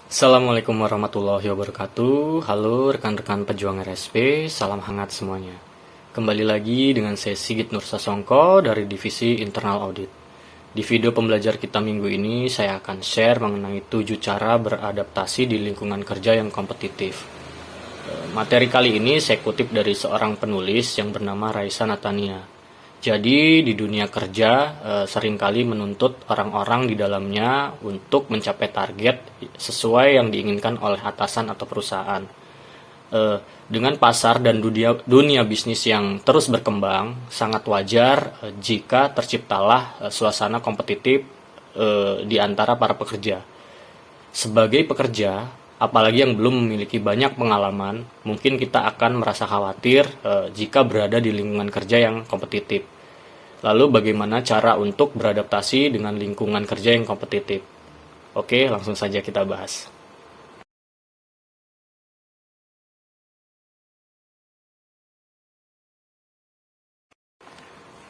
Assalamualaikum warahmatullahi wabarakatuh. Halo rekan-rekan pejuang RSP, salam hangat semuanya. Kembali lagi dengan saya Sigit Nursasongko dari Divisi Internal Audit. Di video pembelajar kita minggu ini, saya akan share mengenai 7 cara beradaptasi di lingkungan kerja yang kompetitif. Materi kali ini saya kutip dari seorang penulis yang bernama Raisa Natania. Jadi di dunia kerja seringkali menuntut orang-orang di dalamnya untuk mencapai target sesuai yang diinginkan oleh atasan atau perusahaan. Dengan pasar dan dunia bisnis yang terus berkembang, sangat wajar jika terciptalah suasana kompetitif di antara para pekerja. Sebagai pekerja, apalagi yang belum memiliki banyak pengalaman, mungkin kita akan merasa khawatir jika berada di lingkungan kerja yang kompetitif. Lalu bagaimana cara untuk beradaptasi dengan lingkungan kerja yang kompetitif? Oke, langsung saja kita bahas.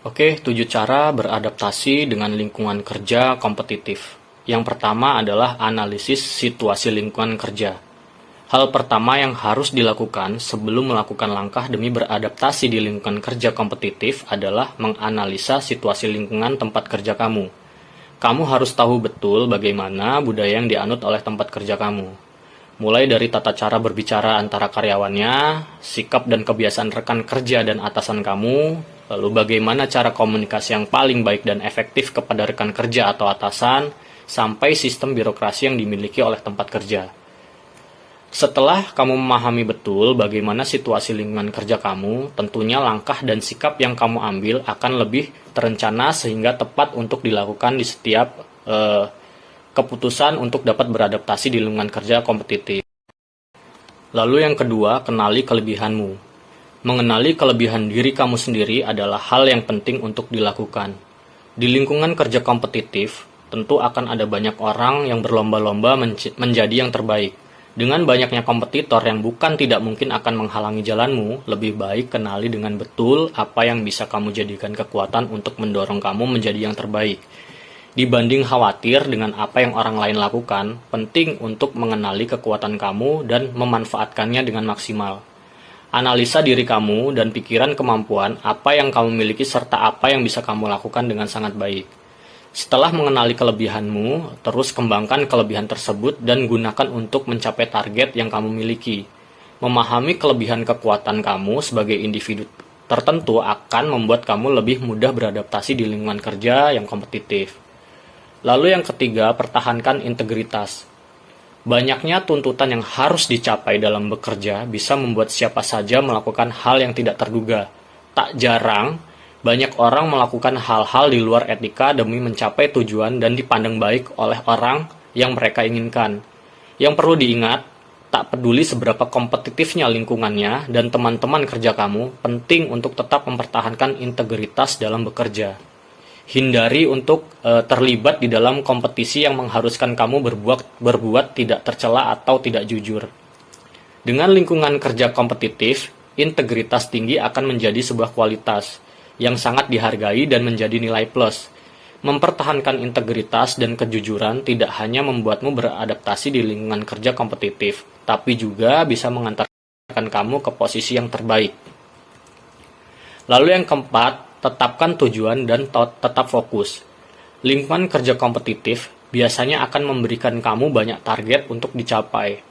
Oke, 7 cara beradaptasi dengan lingkungan kerja kompetitif. Yang pertama adalah analisis situasi lingkungan kerja. Hal pertama yang harus dilakukan sebelum melakukan langkah demi beradaptasi di lingkungan kerja kompetitif adalah menganalisa situasi lingkungan tempat kerja kamu. Kamu harus tahu betul bagaimana budaya yang dianut oleh tempat kerja kamu. Mulai dari tata cara berbicara antara karyawannya, sikap dan kebiasaan rekan kerja dan atasan kamu, lalu bagaimana cara komunikasi yang paling baik dan efektif kepada rekan kerja atau atasan, sampai sistem birokrasi yang dimiliki oleh tempat kerja. Setelah kamu memahami betul bagaimana situasi lingkungan kerja kamu, tentunya langkah dan sikap yang kamu ambil akan lebih terencana sehingga tepat untuk dilakukan di setiap keputusan untuk dapat beradaptasi di lingkungan kerja kompetitif. Lalu yang kedua, kenali kelebihanmu. Mengenali kelebihan diri kamu sendiri adalah hal yang penting untuk dilakukan. Di lingkungan kerja kompetitif, tentu akan ada banyak orang yang berlomba-lomba menjadi yang terbaik. Dengan banyaknya kompetitor yang bukan tidak mungkin akan menghalangi jalanmu, lebih baik kenali dengan betul apa yang bisa kamu jadikan kekuatan untuk mendorong kamu menjadi yang terbaik. Dibanding khawatir dengan apa yang orang lain lakukan, penting untuk mengenali kekuatan kamu dan memanfaatkannya dengan maksimal. Analisa diri kamu dan pikiran kemampuan apa yang kamu miliki serta apa yang bisa kamu lakukan dengan sangat baik. Setelah mengenali kelebihanmu, terus kembangkan kelebihan tersebut dan gunakan untuk mencapai target yang kamu miliki. Memahami kelebihan kekuatan kamu sebagai individu tertentu akan membuat kamu lebih mudah beradaptasi di lingkungan kerja yang kompetitif. Lalu yang ketiga, pertahankan integritas. Banyaknya tuntutan yang harus dicapai dalam bekerja bisa membuat siapa saja melakukan hal yang tidak terduga. Tak jarang, banyak orang melakukan hal-hal di luar etika demi mencapai tujuan dan dipandang baik oleh orang yang mereka inginkan. Yang perlu diingat, tak peduli seberapa kompetitifnya lingkungannya dan teman-teman kerja kamu, penting untuk tetap mempertahankan integritas dalam bekerja. Hindari untuk terlibat di dalam kompetisi yang mengharuskan kamu berbuat tidak tercela atau tidak jujur. Dengan lingkungan kerja kompetitif, integritas tinggi akan menjadi sebuah kualitas yang sangat dihargai dan menjadi nilai plus. Mempertahankan integritas dan kejujuran tidak hanya membuatmu beradaptasi di lingkungan kerja kompetitif, tapi juga bisa mengantarkan kamu ke posisi yang terbaik. Lalu yang keempat, tetapkan tujuan dan tetap fokus. Lingkungan kerja kompetitif biasanya akan memberikan kamu banyak target untuk dicapai.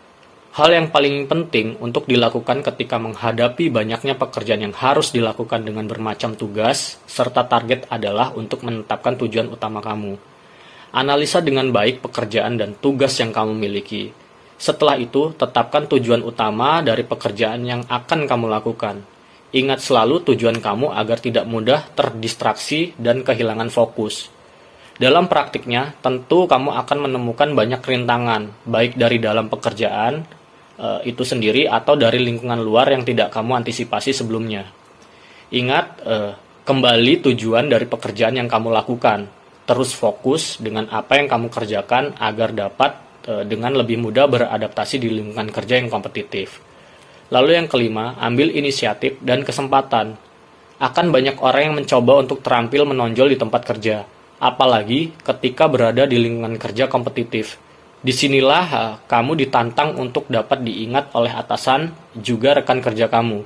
Hal yang paling penting untuk dilakukan ketika menghadapi banyaknya pekerjaan yang harus dilakukan dengan bermacam tugas, serta target adalah untuk menetapkan tujuan utama kamu. Analisa dengan baik pekerjaan dan tugas yang kamu miliki. Setelah itu, tetapkan tujuan utama dari pekerjaan yang akan kamu lakukan. Ingat selalu tujuan kamu agar tidak mudah terdistraksi dan kehilangan fokus. Dalam praktiknya, tentu kamu akan menemukan banyak rintangan, baik dari dalam pekerjaan itu sendiri atau dari lingkungan luar yang tidak kamu antisipasi sebelumnya. Ingat, kembali tujuan dari pekerjaan yang kamu lakukan. Terus fokus dengan apa yang kamu kerjakan agar dapat dengan lebih mudah beradaptasi di lingkungan kerja yang kompetitif. Lalu yang kelima, ambil inisiatif dan kesempatan. Akan banyak orang yang mencoba untuk terampil menonjol di tempat kerja, apalagi ketika berada di lingkungan kerja kompetitif. Disinilah kamu ditantang untuk dapat diingat oleh atasan, juga rekan kerja kamu.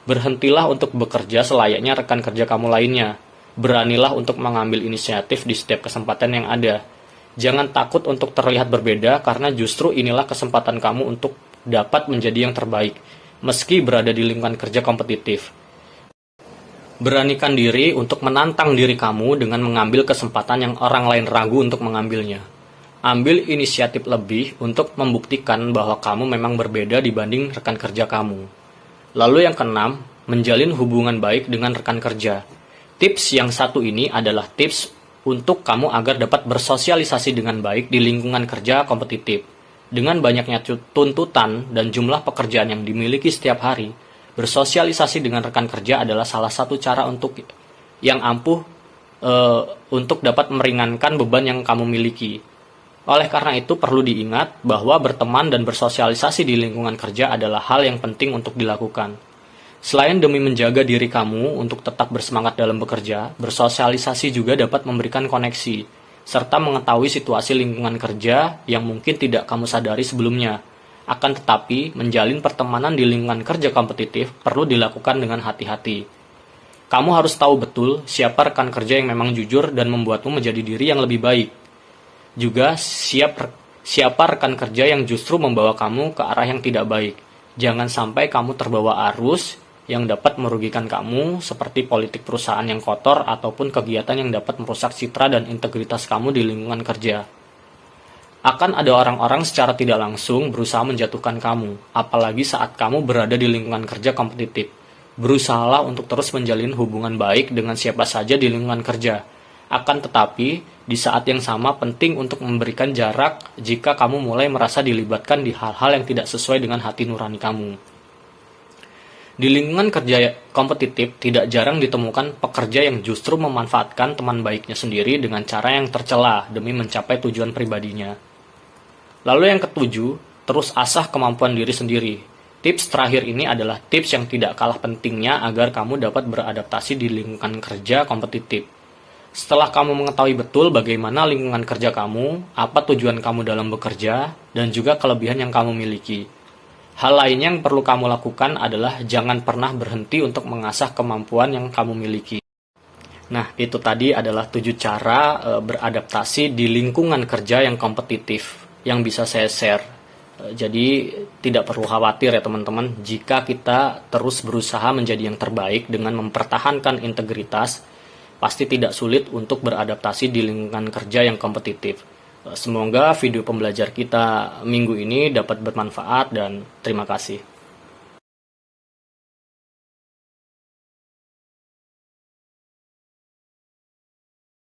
Berhentilah untuk bekerja selayaknya rekan kerja kamu lainnya. Beranilah untuk mengambil inisiatif di setiap kesempatan yang ada. Jangan takut untuk terlihat berbeda, karena justru inilah kesempatan kamu untuk dapat menjadi yang terbaik, meski berada di lingkungan kerja kompetitif. Beranikan diri untuk menantang diri kamu dengan mengambil kesempatan yang orang lain ragu untuk mengambilnya. Ambil inisiatif lebih untuk membuktikan bahwa kamu memang berbeda dibanding rekan kerja kamu. Lalu yang keenam, menjalin hubungan baik dengan rekan kerja. Tips yang satu ini adalah tips untuk kamu agar dapat bersosialisasi dengan baik di lingkungan kerja kompetitif. Dengan banyaknya tuntutan dan jumlah pekerjaan yang dimiliki setiap hari, bersosialisasi dengan rekan kerja adalah salah satu cara untuk yang ampuh untuk dapat meringankan beban yang kamu miliki. Oleh karena itu, perlu diingat bahwa berteman dan bersosialisasi di lingkungan kerja adalah hal yang penting untuk dilakukan. Selain demi menjaga diri kamu untuk tetap bersemangat dalam bekerja, bersosialisasi juga dapat memberikan koneksi, serta mengetahui situasi lingkungan kerja yang mungkin tidak kamu sadari sebelumnya. Akan tetapi, menjalin pertemanan di lingkungan kerja kompetitif perlu dilakukan dengan hati-hati. Kamu harus tahu betul siapa rekan kerja yang memang jujur dan membuatmu menjadi diri yang lebih baik. Juga siapa rekan kerja yang justru membawa kamu ke arah yang tidak baik. Jangan sampai kamu terbawa arus yang dapat merugikan kamu, seperti politik perusahaan yang kotor ataupun kegiatan yang dapat merusak citra dan integritas kamu di lingkungan kerja. Akan ada orang-orang secara tidak langsung berusaha menjatuhkan kamu, apalagi saat kamu berada di lingkungan kerja kompetitif. Berusahalah untuk terus menjalin hubungan baik dengan siapa saja di lingkungan kerja. Akan tetapi, di saat yang sama penting untuk memberikan jarak jika kamu mulai merasa dilibatkan di hal-hal yang tidak sesuai dengan hati nurani kamu. Di lingkungan kerja kompetitif, tidak jarang ditemukan pekerja yang justru memanfaatkan teman baiknya sendiri dengan cara yang tercela demi mencapai tujuan pribadinya. Lalu yang ketujuh, terus asah kemampuan diri sendiri. Tips terakhir ini adalah tips yang tidak kalah pentingnya agar kamu dapat beradaptasi di lingkungan kerja kompetitif. Setelah kamu mengetahui betul bagaimana lingkungan kerja kamu, apa tujuan kamu dalam bekerja, dan juga kelebihan yang kamu miliki. Hal lainnya yang perlu kamu lakukan adalah jangan pernah berhenti untuk mengasah kemampuan yang kamu miliki. Nah, itu tadi adalah 7 cara beradaptasi di lingkungan kerja yang kompetitif yang bisa saya share. Jadi tidak perlu khawatir ya teman-teman, jika kita terus berusaha menjadi yang terbaik dengan mempertahankan integritas, pasti tidak sulit untuk beradaptasi di lingkungan kerja yang kompetitif. Semoga video pembelajar kita minggu ini dapat bermanfaat dan terima kasih.